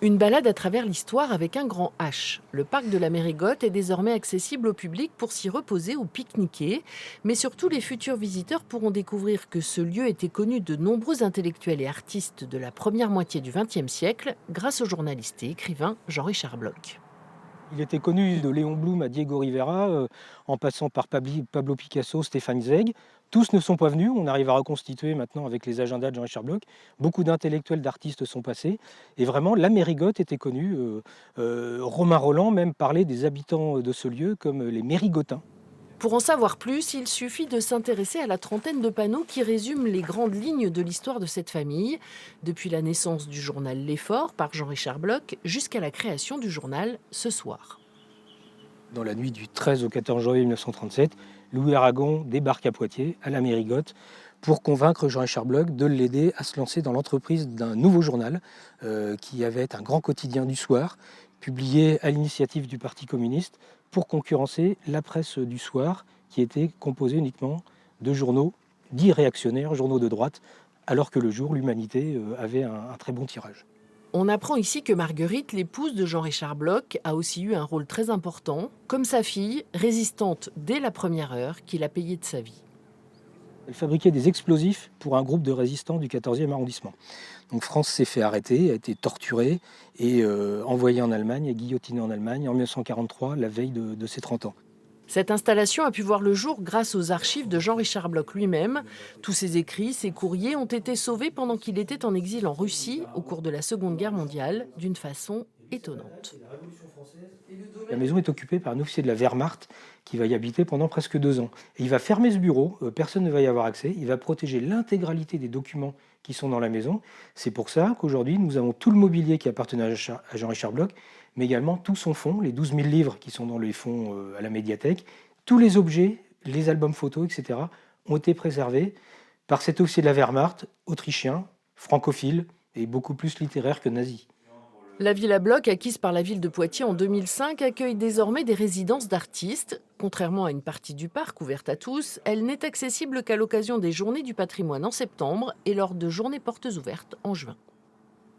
Une balade à travers l'histoire avec un grand H. Le parc de la Mérigotte est désormais accessible au public pour s'y reposer ou pique-niquer. Mais surtout, les futurs visiteurs pourront découvrir que ce lieu était connu de nombreux intellectuels et artistes de la première moitié du XXe siècle grâce au journaliste et écrivain Jean-Richard Bloch. Il était connu de Léon Blum à Diego Rivera, en passant par Pablo Picasso, Stéphane Zweig. Tous ne sont pas venus, on arrive à reconstituer maintenant avec les agendas de Jean-Richard Bloch. Beaucoup d'intellectuels, d'artistes sont passés. Et vraiment, la Mérigotte était connue. Romain Rolland même parlait des habitants de ce lieu comme les Mérigotins. Pour en savoir plus, il suffit de s'intéresser à la trentaine de panneaux qui résument les grandes lignes de l'histoire de cette famille, depuis la naissance du journal L'Effort par Jean-Richard Bloch jusqu'à la création du journal Ce Soir. Dans la nuit du 13 au 14 janvier 1937, Louis Aragon débarque à Poitiers, à la Mérigotte, pour convaincre Jean-Richard Bloch de l'aider à se lancer dans l'entreprise d'un nouveau journal qui avait un grand quotidien du soir, publié à l'initiative du Parti communiste, pour concurrencer la presse du soir, qui était composée uniquement de journaux dits réactionnaires, journaux de droite, alors que le jour, l'Humanité avait un très bon tirage. On apprend ici que Marguerite, l'épouse de Jean-Richard Bloch, a aussi eu un rôle très important, comme sa fille, résistante dès la première heure, qu'il a payée de sa vie. Elle fabriquait des explosifs pour un groupe de résistants du 14e arrondissement. Donc France s'est fait arrêter, a été torturée et envoyée en Allemagne, et guillotinée en Allemagne en 1943, la veille de ses 30 ans. Cette installation a pu voir le jour grâce aux archives de Jean-Richard Bloch lui-même. Tous ses écrits, ses courriers ont été sauvés pendant qu'il était en exil en Russie au cours de la Seconde Guerre mondiale, d'une façon étonnante. La maison est occupée par un officier de la Wehrmacht qui va y habiter pendant presque 2 ans. Et il va fermer ce bureau, personne ne va y avoir accès, il va protéger l'intégralité des documents qui sont dans la maison. C'est pour ça qu'aujourd'hui, nous avons tout le mobilier qui appartenait à Jean-Richard Bloch, mais également tout son fonds, les 12 000 livres qui sont dans les fonds à la médiathèque. Tous les objets, les albums photos, etc., ont été préservés par cet officier de la Wehrmacht, autrichien, francophile et beaucoup plus littéraire que nazi. La Villa Bloch, acquise par la ville de Poitiers en 2005, accueille désormais des résidences d'artistes. Contrairement à une partie du parc ouverte à tous, elle n'est accessible qu'à l'occasion des Journées du patrimoine en septembre et lors de journées portes ouvertes en juin.